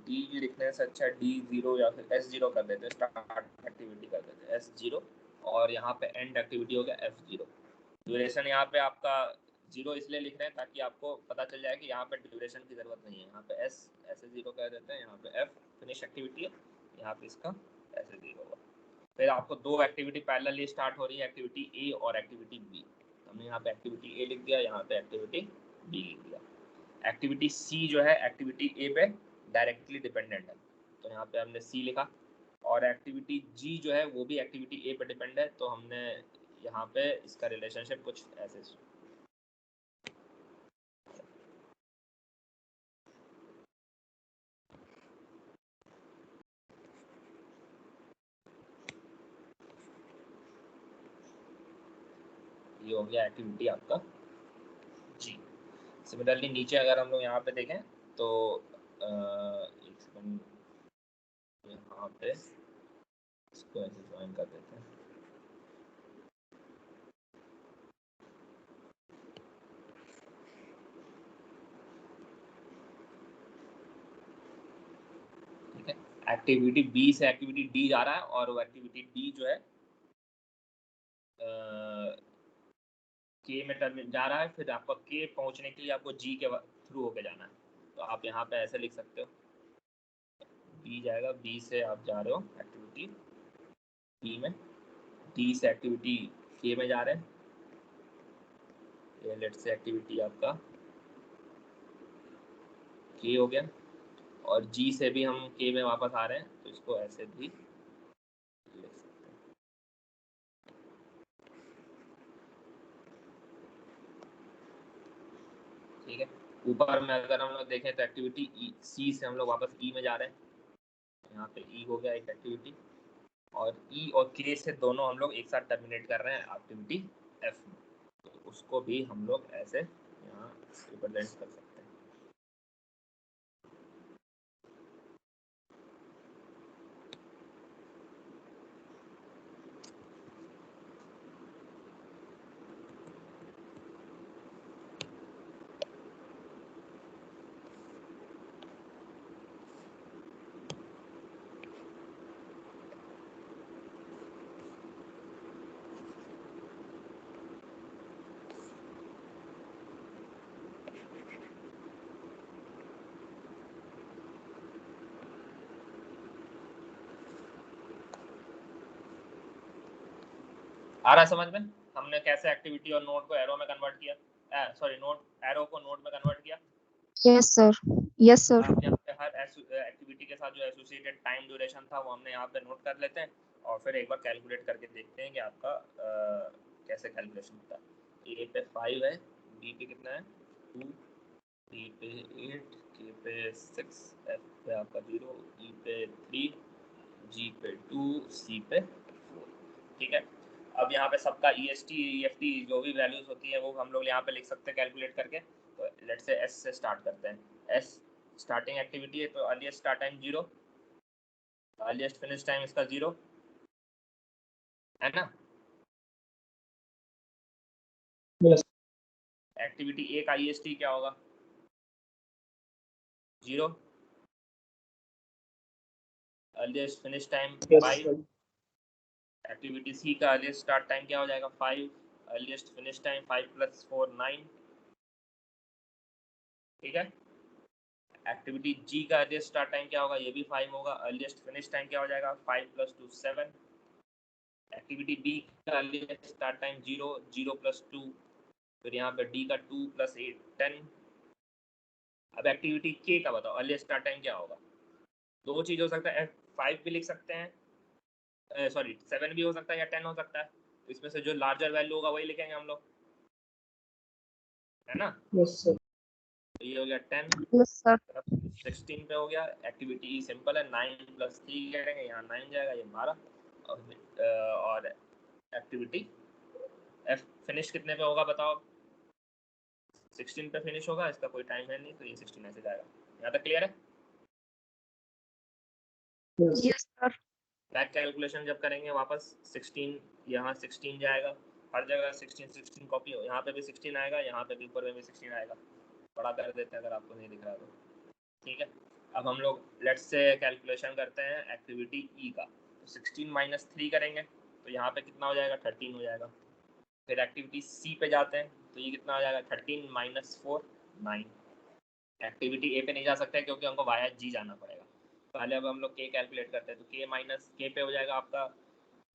डी लिखने से अच्छा D0 या फिर S0 कर देते हैं, स्टार्ट एक्टिविटी कर देते हैं S0, और यहाँ पे एंड एक्टिविटी हो गया F0। ड्यूरेशन यहाँ पे आपका 0 इसलिए लिख रहे हैं ताकि आपको पता चल जाए कि यहाँ पे ड्यूरेशन की ज़रूरत नहीं है। यहाँ पे S ऐसे 0 कर देते हैं, यहाँ पे F फिनिश एक्टिविटी है, यहाँ पे इसका ऐसे 0 होगा। फिर आपको दो एक्टिविटी पैरेलली स्टार्ट हो रही है, एक्टिविटी ए और एक्टिविटी बी। हमने यहाँ पे एक्टिविटी ए लिख दिया, यहाँ पे एक्टिविटी बी लिख दिया। एक्टिविटी सी जो है एक्टिविटी ए पे डायरेक्टली डिपेंडेंट है, तो यहाँ पे हमने सी लिखा। और एक्टिविटी जी जो है वो भी एक्टिविटी ए पे डिपेंड है, तो हमने यहाँ पे इसका रिलेशनशिप कुछ ऐसे ये हो गया एक्टिविटी आपका जी। सिमिलरली नीचे अगर हम लोग यहाँ पे देखें तो एक सेकंड, यहाँ पे इसको ऐसे ज्वाइन कर देते हैं। ठीक है, एक्टिविटी बी से एक्टिविटी डी जा रहा है, और वो एक्टिविटी डी जो है के में टर्म जा रहा है। फिर आपको के पहुंचने के लिए आपको जी के थ्रू होके जाना है, तो आप यहाँ पे ऐसे लिख सकते हो, बी जाएगा, बी से आप जा रहे हो एक्टिविटी बी में, डी से एक्टिविटी के में जा रहे हैं, ये लेट से एक्टिविटी आपका के हो गया, और जी से भी हम के में वापस आ रहे हैं, तो इसको ऐसे भी लिख सकते हैं। ठीक है, ऊपर में अगर हम लोग देखें तो एक्टिविटी सी से हम लोग वापस ई में जा रहे हैं, यहाँ पे ई हो गया एक एक्टिविटी, और ई और के से दोनों हम लोग एक साथ टर्मिनेट कर रहे हैं एक्टिविटी एफ में, तो उसको भी हम लोग ऐसे यहाँ रिप्रेजेंट कर सकते हैं। आ रहा समझ में हमने कैसे एक्टिविटी और नोड को एरो में कन्वर्ट किया, सॉरी नोड एरो को नोड में कन्वर्ट किया। Yes sir, yes sir. आप यहाँ पे हर एक्टिविटी के साथ जो एसोसिएटेड टाइम ड्यूरेशन था वो हमने यहाँ पे नोट कर लेते हैं, और फिर एक बार कैलकुलेट करके देखते हैं कि आपका कैसे कैलकुलेशन होता है। ए पे 5 है, बी पे कितना है 2, डी पे 8, के पे 6, एफ पे आपका 0, ई पे 3, जी पे 2, सी पे 4। ठीक है, अब यहाँ पे सबका EST EFT जो भी वैल्यूज होती है वो हम लोग यहाँ पे लिख सकते हैं कैलकुलेट करके। तो लेट्स से एस से स्टार्ट करते हैं। एस स्टार्टिंग एक्टिविटी है, तो earliest start time 0, earliest finish time इसका 0 है ना। यस। एक्टिविटी ए का EST क्या होगा 0, अर्लीस्ट फिनिश टाइम 5। एक्टिविटी सी का अर्लीस्ट स्टार्ट टाइम क्या हो जाएगा 5, अर्लीस्ट फिनिश टाइम 5 + 4 9, ठीक है। एक्टिविटी जी का अर्लीस्ट स्टार्ट टाइम क्या होगा, ये भी 5 होगा। अर्लीस्ट फिनिश टाइम क्या हो जाएगा, 5 + 2 7। एक्टिविटी बी का अर्लीस्ट स्टार्ट टाइम 0 0 + 2, फिर यहाँ पे डी का 2 + 8 10। अब एक्टिविटी के का बताओ अर्लीस्ट स्टार्ट टाइम क्या होगा। दो चीज हो सकता है, 5 भी लिख सकते हैं, सॉरी 7 भी हो सकता है या 10 हो सकता है। तो इसमें से जो लार्जर वैल्यू होगा वही लिखेंगे हम लोग, है ना। Yes sir. तो ये हो गया 10, यस सर। 16 पे हो गया। एक्टिविटी सिंपल है, 9 + 3 करेंगे, यहाँ 9 जाएगा, ये 12। और एक्टिविटी एफ फिनिश कितने पे होगा बताओ, 16 पे फिनिश होगा, इसका कोई टाइम है नहीं तो ये 16 ऐसे जाएगा। यहाँ तक क्लियर है। Yes sir. बैक कैलकुलेशन जब करेंगे वापस 16, यहाँ 16 जाएगा, हर जगह 16 16 कॉपी हो, यहाँ पे भी 16 आएगा, यहाँ पे भी ऊपर में भी 16 आएगा। बड़ा कर देते हैं अगर आपको नहीं दिख रहा तो, ठीक है। अब हम लोग लेट्स से कैलकुलेशन करते हैं एक्टिविटी ई का। तो 16 - 3 करेंगे तो यहाँ पे कितना हो जाएगा, 13 हो जाएगा। फिर एक्टिविटी सी पे जाते हैं तो ये कितना हो जाएगा, 13 - 4 9। एक्टिविटी ए पे नहीं जा सकते क्योंकि हमको वाया जी जाना पड़ेगा। पहले अब हम लोग के कैलकुलेट करते हैं, तो के माइनस के पे हो जाएगा आपका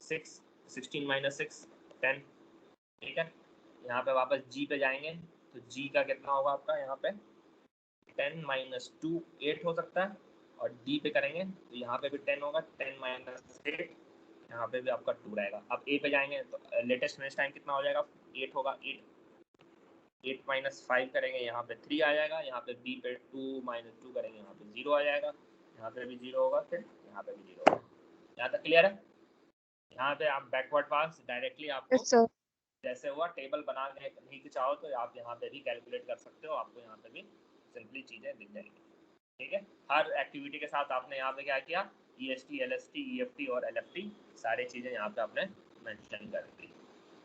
6, 16 - 6 10, ठीक है। यहाँ पे वापस जी पे जाएंगे तो जी का कितना होगा आपका, यहाँ पे 10 - 2 8 हो सकता है। और डी पे करेंगे तो यहाँ पे भी 10 होगा, 10 - 8, यहाँ पे भी आपका 2 रहेगा। अब ए पे जाएंगे तो लेटेस्ट फिनिश टाइम कितना हो जाएगा, 8 होगा। 8 - 5 करेंगे, यहाँ पे 3 आ जाएगा। यहाँ पे बी पे 2 - 2 करेंगे, यहाँ पे 0 आ जाएगा। यहाँ पे भी 0 होगा, फिर यहाँ पे भी 0 होगा। यहाँ तक क्लियर है। यहाँ पे आप बैकवर्ड पास डायरेक्टली आपको यस सर। जैसे हुआ टेबल बना के नहीं चाहो तो आप यहाँ पे भी कैलकुलेट कर सकते हो, आपको यहाँ पे भी सिंपली चीज़ें दिख जाएंगी, ठीक है। हर एक्टिविटी के साथ आपने यहाँ पे क्या किया, EST LST EFT और LFT सारी चीज़ें यहाँ पे आपने मेंशन कर दी।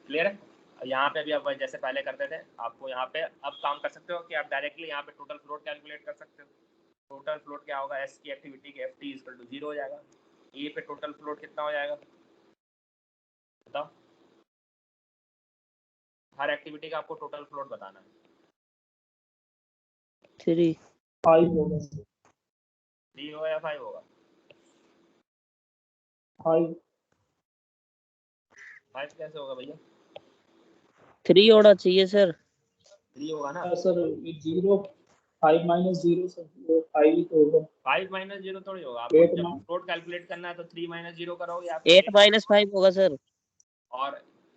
क्लियर है। यहाँ पे भी आप जैसे पहले करते थे, आपको यहाँ पे अब काम कर सकते हो कि आप डायरेक्टली यहाँ पे टोटल फ्लोट कैलकुलेट कर सकते हो। टोटल फ्लोट क्या होगा, एस की एक्टिविटी के FT = 0 हो जाएगा। ए पे टोटल फ्लोट कितना हो जाएगा बताओ, हर एक्टिविटी का आपको टोटल फ्लोट बताना है। 3 5 होगा। 3 होगा या 5 होगा, 5 5 कैसे होगा भैया, 3 होना चाहिए सर। 3 होगा ना। सर 0 5 - 0 सर, वो 5 ही तो होगा। 5 - 0 थोड़ी होगा, आपको 8 जब फ्लोट कैलकुलेट करना है तो 3 - 0 करोगे या 8 - 5 होगा सर। और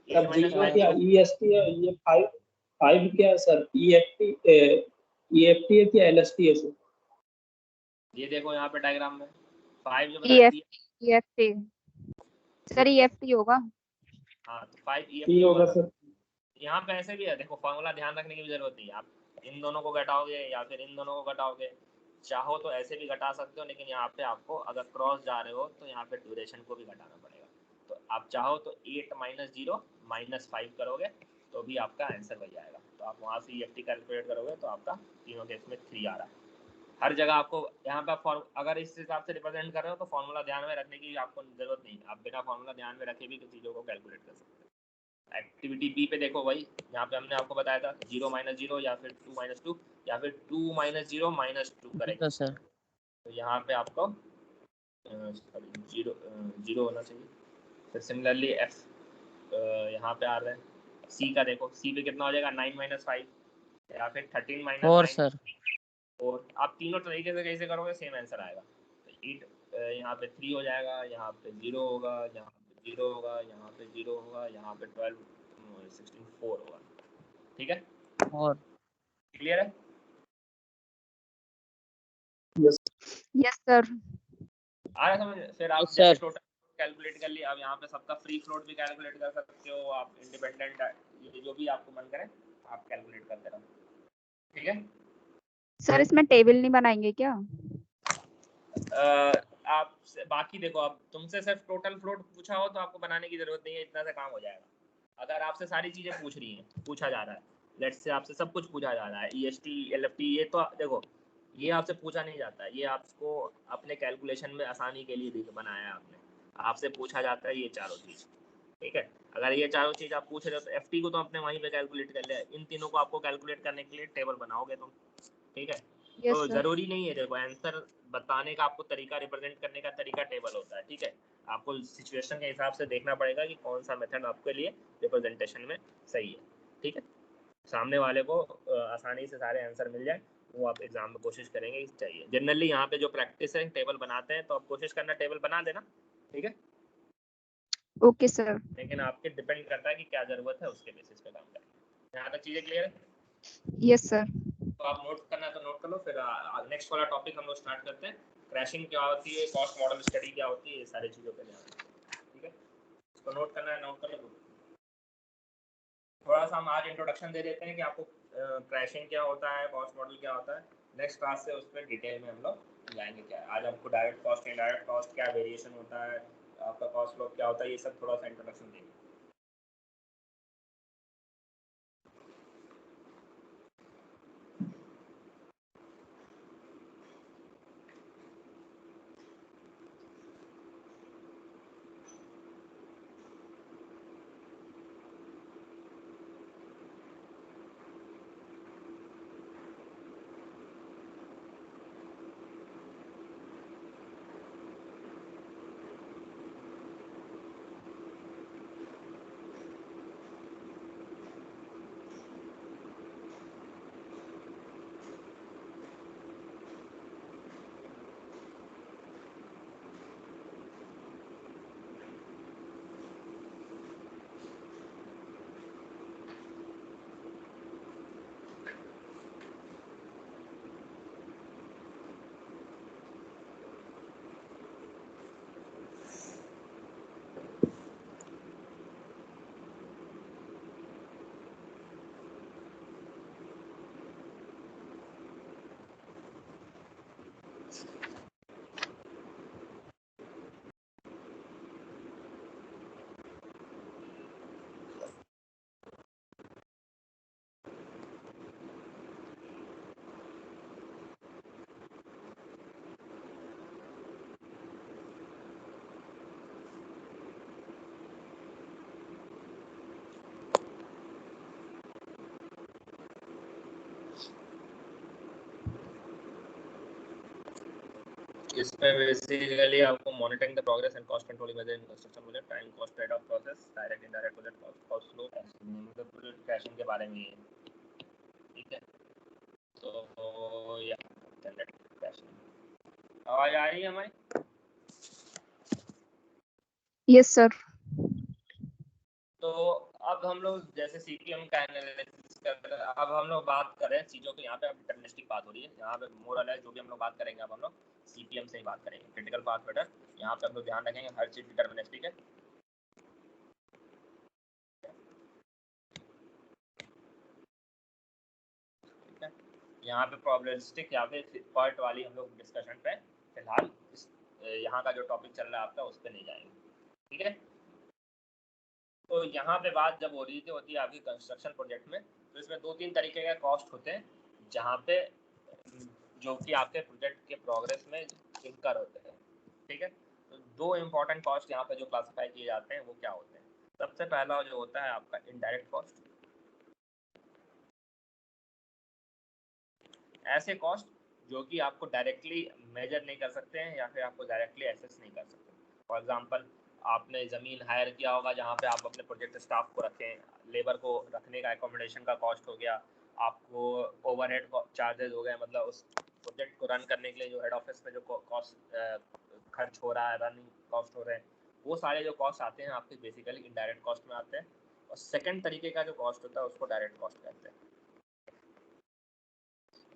8 सर - 5 क्या EST है, ये 5 क्या है सर, EFT है क्या LST है सर। ये देखो यहाँ पे डायग्राम में 5 जो बताया EFT सर, EFT होगा। हाँ तो 5 T EFT होगा होगा। सर। यहाँ पे ऐसे भी है, देखो फॉर्मूला ध्यान रखने की भी जरूरत नहीं है। आप इन दोनों को घटाओगे या फिर इन दोनों को घटाओगे, चाहो तो ऐसे भी घटा सकते हो, लेकिन यहाँ पे आपको अगर क्रॉस जा रहे हो तो यहाँ पे ड्यूरेशन को भी घटाना पड़ेगा। तो आप चाहो तो 8 - 0 - 5 करोगे तो भी आपका आंसर बन जाएगा। तो आप वहाँ से EFT कैलकुलेट करोगे तो आपका तीनों केस में 3 आ रहा है। हर जगह आपको यहाँ पे अगर इस हिसाब से रिप्रेजेंट कर रहे हो तो फॉर्मूला ध्यान में रखने की आपको जरूरत नहीं है, आप बिना फॉर्मूला ध्यान में रखे भी चीज़ों को कैलकुलेट कर सकते हो। एक्टिविटी बी पे देखो, वही यहाँ पे हमने आपको बताया था 0 - 0 या फिर 2 - 2 या फिर 2 - 0 - 2 करेंगे। सर तो यहाँ पे आपको 0 होना चाहिए। फिर सिमिलरली एफ यहाँ पे आ रहा है। सी का देखो, सी पे कितना हो जाएगा, 9 - 5 या फिर 13 - 4 9। सर। और आप तीनों तरीके से कैसे करोगे सेम आंसर आएगा। तो 8 यहाँ पे 3 हो जाएगा, यहाँ पे 0 होगा, यहाँ पे 0 होगा, यहाँ पे 0 होगा, यहाँ पे 12 16 4 होगा, ठीक है। और क्लियर है। Yes yes sir. आ रहा समझ। फिर आप Yes, जैसे sir. टोटल कैलकुलेट कर लिया, अब यहाँ पे सबका फ्री फ्लोट भी कैलकुलेट कर सकते हो आप, इंडिपेंडेंट जो भी आपको मन करे आप कैलकुलेट करते रहो, ठीक है। सर इसमें टेबल नहीं बनाएंगे क्या? आप बाकी देखो, अब तुमसे सिर्फ टोटल फ्लोट पूछा हो तो आपको बनाने की जरूरत नहीं है, इतना सा काम हो जाएगा। अगर आपसे सारी चीजें पूछा जा रहा है, लेट्स से आपसे सब कुछ पूछा जा रहा है, EST LFT, ये तो देखो ये आपसे पूछा नहीं जाता है, ये आपको अपने कैलकुलेशन में आसानी के लिए बनाया है आपने। आपसे पूछा जाता है ये चारों चीज, ठीक है। अगर अगर ये चारों चीज आप पूछ रहे हो तो एफटी को तो अपने वहीं पे कैलकुलेट कर लिया, इन तीनों को आपको कैलकुलेट करने के लिए टेबल बनाओगे तुम, ठीक है। यस तो सर। जरूरी नहीं है, देखो आंसर बताने का आपको तरीका, रिप्रेजेंट करने का तरीका टेबल होता है, ठीक है। आपको सिचुएशन के हिसाब से देखना पड़ेगा कि कौन सा मेथड आपके लिए रिप्रेजेंटेशन में सही है, ठीक है। सामने वाले को आसानी से सारे आंसर मिल जाए, वो आप एग्जाम में कोशिश करेंगे चाहिए। जनरली यहाँ पे जो प्रैक्टिस है टेबल बनाते हैं, तो आप कोशिश करना टेबल बना देना, ठीक है। Okay sir. लेकिन आपके डिपेंड करता है कि क्या जरूरत है, उसके बेसिस पे काम करें। यहाँ तक चीजें क्लियर है? Yes sir. तो आप नोट करना है तो नोट कर लो, फिर नेक्स्ट वाला टॉपिक हम लोग स्टार्ट करते हैं। क्रैशिंग क्या होती है, कॉस्ट मॉडल स्टडी क्या होती है, ये सारी चीज़ों पे ध्यान, ठीक है। इसको नोट करना है, नोट कर लो। थोड़ा सा हम आज इंट्रोडक्शन दे देते हैं कि आपको क्रैशिंग क्या होता है, कॉस्ट मॉडल क्या होता है। नेक्स्ट क्लास से उस पर डिटेल में हम लोग जाएंगे। क्या है आज आपको डायरेक्ट कॉस्ट, इनडायरेक्ट कॉस्ट, क्या वेरिएशन होता है, आपका कॉस्ट फ्लो क्या होता है, ये सब थोड़ा सा इंट्रोडक्शन देंगे। इसमें बेसिकली आपको monitoring the progress and cost controlling measure in construction project, time cost, trade off process, direct indirect project cost, cost flow, मतलब प्रोजेक्ट क्रैशिंग के बारे में ही है, ठीक है। तो या क्रैशिंग आवाज आ रही है हमारी? Yes sir. तो अब हम लोग जैसे सीपीएम का एनालिसिस कर रहे हैं, अब हम लोग बात कर रहे हैं चीज़ों की। यहाँ पे अब डिटर्मिनिस्टिक बात हो रही है, यहाँ पे मोरल है, जो भी हम लोग बात करेंगे अब हम लोग सीपीएम से ही बात करेंगे। क्रिटिकल पाथ मेथड, यहाँ पे हम लोग ध्यान रखेंगे हर चीज़ डिटर्मिनिस्टिक है, ठीक है। यहाँ पे प्रोबेबिलिस्टिक या फिर पॉइंट वाली हम लोग डिस्कशन पे फिलहाल यहाँ का जो टॉपिक चल रहा है आपका उस पर नहीं जाएंगे, ठीक है। तो यहाँ पे बात जब हो रही थी होती है आपकी कंस्ट्रक्शन प्रोजेक्ट में, तो इसमें 2-3 तरीके के कॉस्ट होते हैं जहाँ पे जो कि आपके प्रोजेक्ट के प्रोग्रेस में इंकर होते हैं, ठीक है। तो 2 इम्पॉर्टेंट कॉस्ट यहाँ पे जो क्लासिफाई किए जाते हैं वो क्या होते हैं। सबसे पहला जो होता है आपका इनडायरेक्ट कॉस्ट। ऐसे कॉस्ट जो कि आपको डायरेक्टली मेजर नहीं कर सकते हैं या फिर आपको डायरेक्टली एसेस नहीं कर सकते। फॉर एग्जांपल आपने ज़मीन हायर किया होगा जहाँ पे आप अपने प्रोजेक्ट स्टाफ को रखें, लेबर को रखने का एकोमोडेशन का कॉस्ट हो गया, आपको ओवरहेड चार्जेस हो गए, मतलब उस प्रोजेक्ट को रन करने के लिए जो हेड ऑफिस में जो कॉस्ट खर्च हो रहा है, रनिंग कॉस्ट हो रहे हैं, वो सारे जो कॉस्ट आते हैं आपके बेसिकली इनडायरेक्ट कॉस्ट में आते हैं। और सेकेंड तरीके का जो कॉस्ट होता है उसको डायरेक्ट कॉस्ट कहते हैं।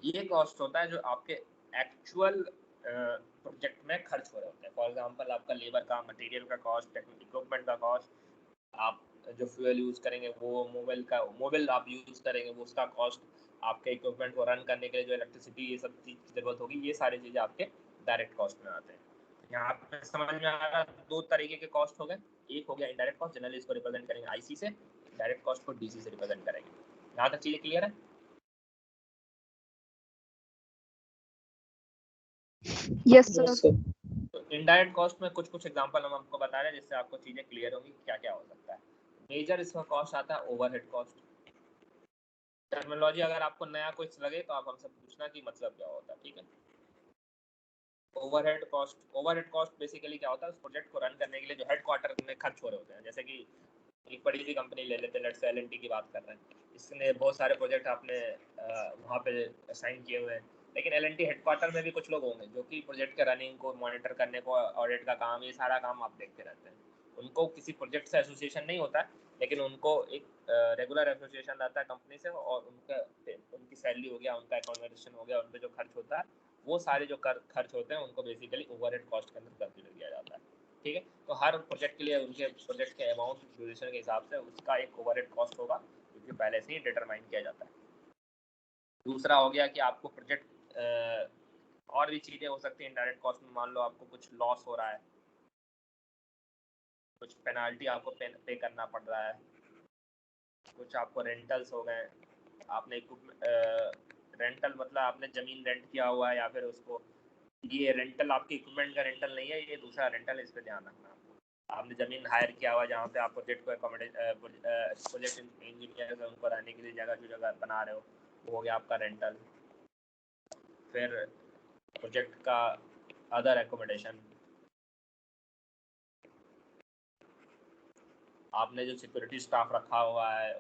ये कॉस्ट होता है जो आपके एक्चुअल प्रोजेक्ट में खर्च हो रहे होते हैं। फॉर एग्जांपल आपका लेबर का, मटेरियल का कॉस्ट, इक्विपमेंट का कॉस्ट, आप जो फ्यूल यूज़ करेंगे वो मोबाइल आप यूज़ करेंगे वो उसका कॉस्ट, आपके इक्विपमेंट को रन करने के लिए जो इलेक्ट्रिसिटी ये सब चीज़ की जरूरत होगी, ये सारी चीज़ें आपके डायरेक्ट कॉस्ट में आते हैं। यहाँ पे समझ में आ रहा है 2 तरीके के कॉस्ट हो गए। एक हो गया इनडायरेक्ट कॉस्ट, जनरली इसको रिप्रेजेंट करेंगे आईसी से, डायरेक्ट कॉस्ट को डीसी से रिप्रेजेंट करेंगे। यहाँ तक चीज़ें क्लियर है? Yes yes sir. सर। तो इनडायरेक्ट कॉस्ट में कुछ एग्जांपल हम आपको बता रहे हैं जिससे आपको चीज़ें क्लियर होंगी क्या क्या हो सकता है। मेजर इसका कॉस्ट आता है ओवरहेड कॉस्ट। टर्मिनोलॉजी अगर आपको नया कुछ लगे तो आप हमसे पूछना कि मतलब क्या होता है, ठीक है। ओवरहेड कॉस्ट बेसिकली क्या होता है, उस प्रोजेक्ट को रन करने के लिए जो हेडक्वार्टर में खर्च हो रहे होते हैं। जैसे कि एक बड़ी सी कंपनी ले लेते हैं, लेट्स से एल&टी की बात कर रहे हैं, इसने बहुत सारे प्रोजेक्ट आपने वहाँ पे साइन किए हुए हैं, लेकिन एल&टी हेडक्वार्टर में भी कुछ लोग होंगे जो कि प्रोजेक्ट के रनिंग को मॉनिटर करने को, ऑडिट का काम, ये सारा काम आप देखते रहते हैं। उनको किसी प्रोजेक्ट से एसोसिएशन नहीं होता है, लेकिन उनको एक रेगुलर एसोसिएशन रहता है कंपनी से, और उनकी सैलरी हो गया, उनका अकोमोडेशन हो गया, उन पर जो खर्च होता है, वो सारे जो खर्च होते हैं उनको बेसिकली ओवरहेड कॉस्ट के अंदर कंसीडर किया जाता है, ठीक है। तो हर प्रोजेक्ट के लिए उनके प्रोजेक्ट के अमाउंट ड्यूरेशन के हिसाब से उसका एक ओवरहेड कॉस्ट होगा, क्योंकि पहले से ही डिटरमाइन किया जाता है। दूसरा हो गया कि आपको प्रोजेक्ट और भी चीज़ें हो सकती हैं इनडायरेक्ट कॉस्ट में। मान लो आपको कुछ लॉस हो रहा है, कुछ पेनाल्टी आपको पे करना पड़ रहा है, कुछ आपको रेंटल्स हो गए, आपने रेंटल मतलब आपने ज़मीन रेंट किया हुआ है, या फिर उसको, ये रेंटल आपके इक्विपमेंट का रेंटल नहीं है, ये दूसरा रेंटल है, इस पर ध्यान रखना। आपने ज़मीन हायर किया हुआ जहाँ पे आप प्रोजेक्ट को प्रोजेक्ट इंजीनियर उनको रहने के लिए जो जगह बना रहे हो, वो हो गया आपका रेंटल। फिर प्रोजेक्ट का अदर एकोमोडेशन, आपने जो सिक्योरिटी स्टाफ रखा हुआ है,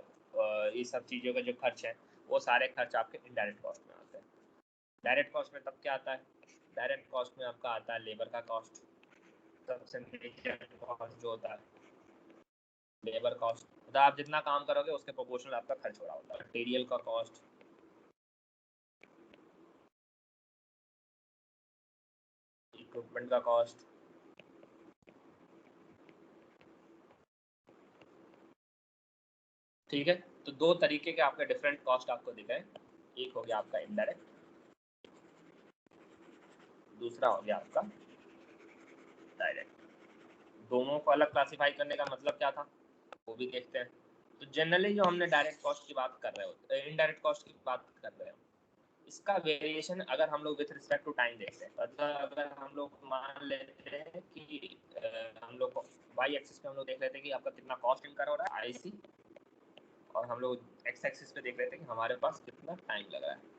ये सब चीज़ों का जो खर्च है, वो सारे खर्च आपके इनडायरेक्ट कॉस्ट में आते हैं। डायरेक्ट कॉस्ट में तब क्या आता है, डायरेक्ट कॉस्ट में आपका आता है लेबर का कॉस्ट, सबसे मेजर कॉस्ट जो होता है लेबर कॉस्ट, मतलब आप जितना काम करोगे उसके प्रोपोर्शनल आपका खर्च हो रहा होता है। मटेरियल का कॉस्ट, इक्विपमेंट का कॉस्ट, ठीक है। तो दो तरीके के आपके डिफरेंट कॉस्ट आपको दिख रहे हैं, एक हो गया आपका इनडायरेक्ट, दूसरा हो गया आपका डायरेक्ट। दोनों को अलग क्लासिफाई करने का मतलब क्या था वो भी देखते हैं। तो जनरली जो हमने डायरेक्ट कॉस्ट की बात कर रहे हो, इनडायरेक्ट कॉस्ट की बात कर रहे हो, इसका वेरिएशन अगर हम लोग विथ रिस्पेक्ट टू टाइम देखते हैं, मतलब अगर हम लोग मान लेते हैं कि हम लोग वाई एक्सिस पे हम लोग देख लेते हैं कि आपका कितना कॉस्ट इनकर हो रहा है आईसी, और हम लोग एक्स एक्सिस पे देख लेते हैं कि हमारे पास कितना टाइम लग रहा है।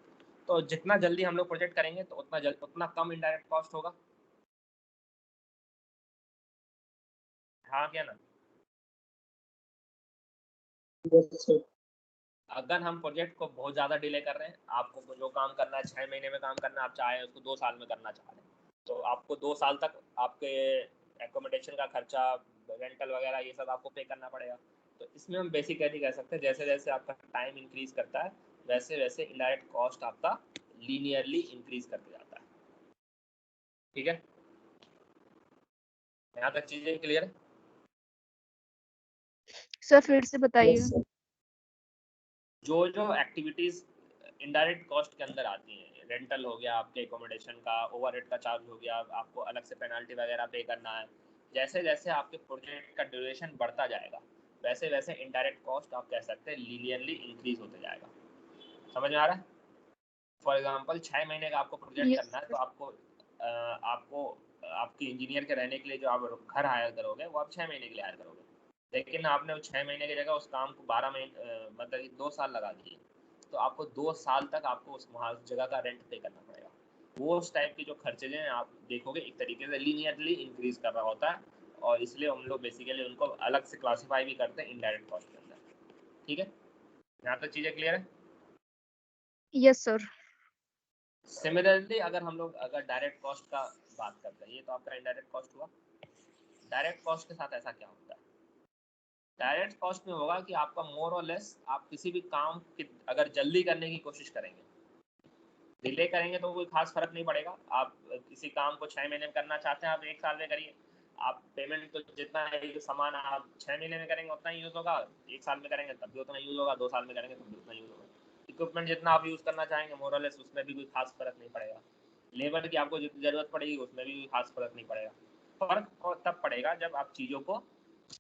तो जितना जल्दी हम लोग प्रोजेक्ट करेंगे तो उतना कम इनडायरेक्ट कॉस्ट होगा, हाँ क्या ना। Yes, sir. अगर हम प्रोजेक्ट को बहुत ज़्यादा डिले कर रहे हैं, आपको जो काम करना है 6 महीने में काम करना, आप चाहें उसको 2 साल में करना चाह रहे हैं, तो आपको 2 साल तक आपके एकोमोडेशन का खर्चा, रेंटल वगैरह ये सब आपको पे करना पड़ेगा। तो इसमें हम बेसिकली कह सकते हैं जैसे जैसे आपका टाइम इंक्रीज करता है, वैसे वैसे इनडायरेक्ट कॉस्ट आपका लीनियरली इंक्रीज करते जाता है, ठीक है। यहाँ तक चीज़ें क्लियर है? सर फिर से बताइए। Yes, sir. जो एक्टिविटीज़ इनडायरेक्ट कॉस्ट के अंदर आती हैं, रेंटल हो गया, आपके एकोमोडेशन का ओवरहेड का चार्ज हो गया, आपको अलग से पेनल्टी वगैरह पे करना है, जैसे जैसे आपके प्रोजेक्ट का ड्यूरेशन बढ़ता जाएगा, वैसे वैसे इनडायरेक्ट कॉस्ट आप कह सकते हैं लीनियरली इंक्रीज होते जाएगा। समझ में आ रहा है? फॉर एग्जांपल 6 महीने का आपको प्रोजेक्ट यस करना है, तो आपको आपके इंजीनियर के रहने के लिए जो आप घर हायर करोगे वो आप 6 महीने के लिए हायर करोगे, लेकिन आपने वो 6 महीने की जगह उस काम को 12 महीने मतलब 2 साल लगा दिए, तो आपको 2 साल तक आपको उस जगह का रेंट पे करना पड़ेगा। वो उस टाइप के जो खर्चे हैं आप देखोगे एक तरीके से लीनियरली इंक्रीज कर रहा होता है, और इसलिए हम लोग बेसिकली उनको अलग से क्लासीफाई भी करते हैं इनडायरेक्ट कॉस्ट के अंदर, ठीक है। यहाँ तक चीज़ें क्लियर है? Yes sir. सिमिलरली अगर डायरेक्ट कॉस्ट का बात करते हैं, ये तो आपका इनडायरेक्ट कॉस्ट हुआ। डायरेक्ट कॉस्ट के साथ ऐसा क्या होता है, डायरेक्ट कॉस्ट में होगा कि आपका मोर और लेस आप किसी भी काम की अगर जल्दी करने की कोशिश करेंगे, डिले करेंगे तो कोई खास फर्क नहीं पड़ेगा। आप किसी काम को 6 महीने में करना चाहते हैं, आप 1 साल में करिए, आप पेमेंट तो जितना सामान आप 6 महीने में करेंगे उतना यूज़ होगा, 1 साल में करेंगे तब भी उतना यूज़ होगा, 2 साल में करेंगे तब भी उतना यूज़ होगा। इक्विपमेंट जितना आप यूज़ करना चाहेंगे मोर और लेस उसमें भी कोई खास फर्क नहीं पड़ेगा। लेबर की आपको जितनी ज़रूरत पड़ेगी उसमें भी कोई खास फर्क नहीं पड़ेगा। फर्क तब पड़ेगा जब आप चीज़ों को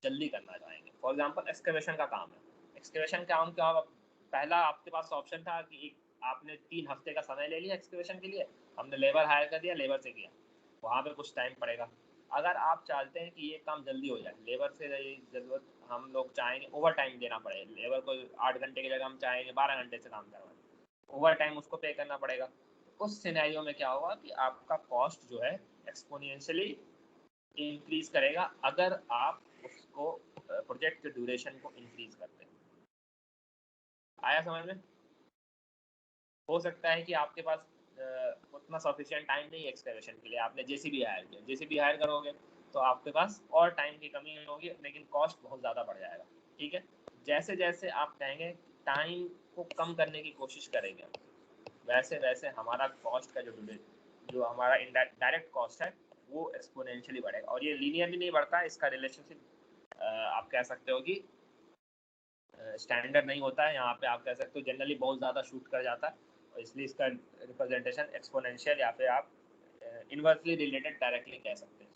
जल्दी करना चाहेंगे। फॉर एग्जाम्पल एक्सकवेशन का काम है, एक्सकवेशन का काम क्या, पहला आपके पास ऑप्शन था कि आपने 3 हफ्ते का समय ले लिया एक्सकवेशन के लिए, हमने लेबर हायर कर दिया, लेबर से किया, वहाँ पे कुछ टाइम पड़ेगा। अगर आप चाहते हैं कि ये काम जल्दी हो जाए, लेबर से ज़रूरत हम लोग चाहेंगे ओवर टाइम देना पड़े, लेबर को 8 घंटे की जगह हम चाहेंगे 12 घंटे से काम करवाएं, ओवर टाइम उसको पे करना पड़ेगा। उस सिनेरियो में क्या होगा कि आपका कॉस्ट जो है एक्सपोनेंशियली इंक्रीज करेगा अगर आप उसको प्रोजेक्ट के ड्यूरेशन को इंक्रीज करते हैं। आया समझ में? हो सकता है कि आपके पास उतना सफिशिएंट टाइम नहीं है एक्सकैवेशन के लिए, आपने जेसीबी हायर किया, जेसीबी हायर करोगे तो आपके पास और टाइम की कमी होगी, लेकिन कॉस्ट बहुत ज़्यादा बढ़ जाएगा। ठीक है, जैसे जैसे आप कहेंगे टाइम को कम करने की कोशिश करेंगे, वैसे वैसे हमारा कॉस्ट का जो हमारा डायरेक्ट कॉस्ट है वो एक्सपोनेंशियली बढ़ेगा। और ये लीनियरली नहीं बढ़ता, इसका रिलेशनशिप आप कह सकते हो कि स्टैंडर्ड नहीं होता है। यहाँ पे आप कह सकते हो जनरली बहुत ज़्यादा शूट कर जाता है, और इसलिए इसका रिप्रेजेंटेशन एक्सपोनेंशियल या फिर आप इनवर्सली रिलेटेड डायरेक्टली कह सकते हैं।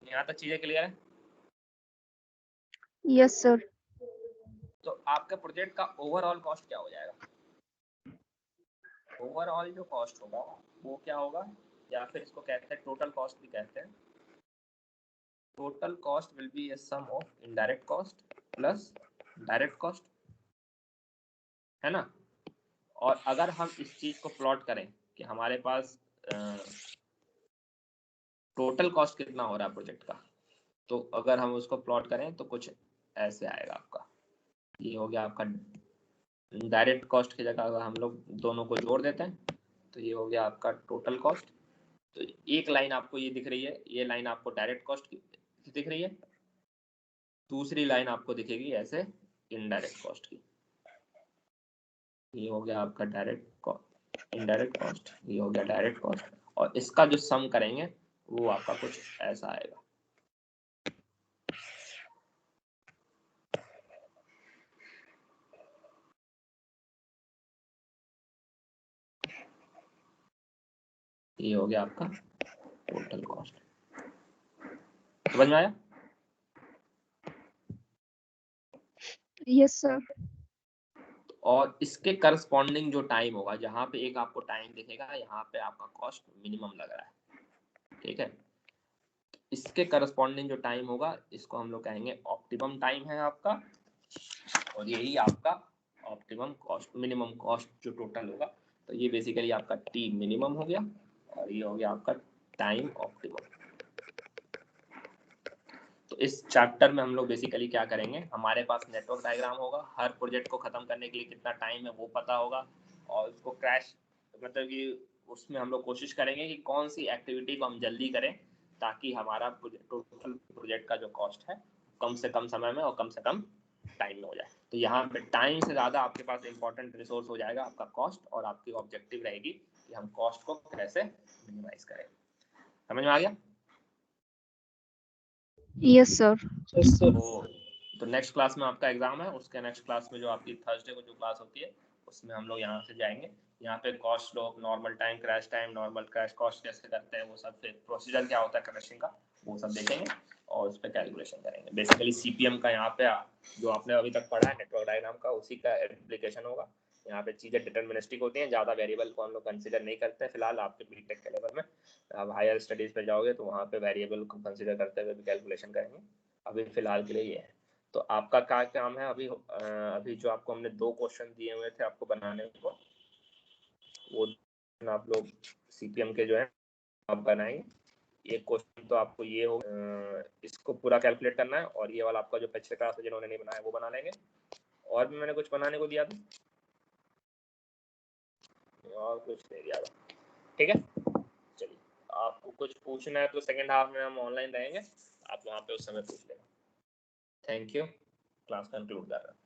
यहाँ तक चीज़ें क्लियर है? Yes sir. तो आपके प्रोजेक्ट का ओवरऑल कॉस्ट क्या हो जाएगा? ओवरऑल जो कॉस्ट होगा वो क्या होगा, या फिर इसको कहते हैं टोटल कॉस्ट भी कहते हैं। Total cost will be a sum of indirect cost plus direct cost, है ना। और अगर हम इस चीज को प्लॉट करें कि हमारे पास टोटल कॉस्ट कितना हो रहा है प्रोजेक्ट का, तो अगर हम उसको प्लॉट करें तो कुछ ऐसे आएगा आपका। ये हो गया आपका डायरेक्ट कॉस्ट की जगह अगर हम लोग दोनों को जोड़ देते हैं तो ये हो गया आपका टोटल कॉस्ट। तो एक लाइन आपको ये दिख रही है, ये लाइन आपको डायरेक्ट कॉस्ट की दिख रही है, दूसरी लाइन आपको दिखेगी ऐसे इनडायरेक्ट कॉस्ट की। ये हो गया आपका डायरेक्ट इनडायरेक्ट कॉस्ट, ये हो गया डायरेक्ट कॉस्ट, और इसका जो सम करेंगे वो आपका कुछ ऐसा आएगा। ये हो गया आपका टोटल कॉस्ट। समझ में आया? Yes sir. और इसके करस्पॉन्डिंग जो टाइम होगा, जहाँ पे एक आपको टाइम दिखेगा यहाँ पे आपका कॉस्ट मिनिमम लग रहा है, ठीक है। इसके करस्पॉन्डिंग जो टाइम होगा इसको हम लोग कहेंगे ऑप्टिमम टाइम है आपका, और यही आपका ऑप्टिमम कॉस्ट, मिनिमम कॉस्ट जो टोटल होगा। तो ये बेसिकली आपका टी मिनिमम हो गया, और ये हो गया आपका टाइम ऑप्टिमम। तो इस चैप्टर में हम लोग बेसिकली क्या करेंगे, हमारे पास नेटवर्क डायग्राम होगा, हर प्रोजेक्ट को खत्म करने के लिए कितना टाइम है वो पता होगा, और उसको क्रैश मतलब कि उसमें हम लोग कोशिश करेंगे कि कौन सी एक्टिविटी को हम जल्दी करें ताकि हमारा टोटल प्रोजेक्ट का जो कॉस्ट है कम से कम समय में और कम से कम टाइम में हो जाए। तो यहाँ पे टाइम से ज़्यादा आपके पास इंपॉर्टेंट रिसोर्स हो जाएगा आपका कॉस्ट, और आपकी ऑब्जेक्टिव रहेगी कि हम कॉस्ट को कैसे मिनिमाइज करें। समझ में आ गया? Yes sir. तो नेक्स्ट क्लास में आपका एग्जाम है, उसके नेक्स्ट क्लास में जो आपकी थर्सडे को जो क्लास होती है उसमें हम लोग यहाँ से जाएंगे। यहाँ पे cost slope, normal time, crash time, normal crash cost कैसे करते हैं वो सब, फिर प्रोसीजर क्या होता है क्रैशिंग का वो सब देखेंगे, और उस पर कैलकुलेशन करेंगे। बेसिकली सीपीएम का यहाँ पे जो आपने अभी तक पढ़ा है नेटवर्क डायग्राम का, उसी का एप्लीकेशन होगा। यहाँ पे चीज़ें डिटर्मिनिस्टिक होती हैं, ज़्यादा वेरिएबल को हम लोग कंसिडर नहीं करते हैं फिलहाल आपके बीटेक के लेवल में। आप हायर स्टडीज़ पे जाओगे तो वहाँ पे वेरिएबल को कंसिडर करते हुए भी कैलकुलेशन करेंगे। अभी फिलहाल के लिए ये है। तो आपका क्या काम है अभी जो आपको हमने 2 क्वेश्चन दिए हुए थे आपको बनाने को, वो आप लोग सीपीएम के जो है आप बनाएंगे। एक क्वेश्चन तो आपको ये हो इसको पूरा कैलकुलेट करना है, और ये वाला आपका जो पिछले क्लास में जिन्होंने नहीं बनाया वो बना लेंगे। और भी मैंने कुछ बनाने को दिया था, और कुछ नहीं दिया था, ठीक है। चलिए, आपको कुछ पूछना है तो सेकेंड हाफ में हम ऑनलाइन रहेंगे, आप वहाँ पे उस समय पूछ लेना। थैंक यू, क्लास कंक्लूड कर रहा हूँ।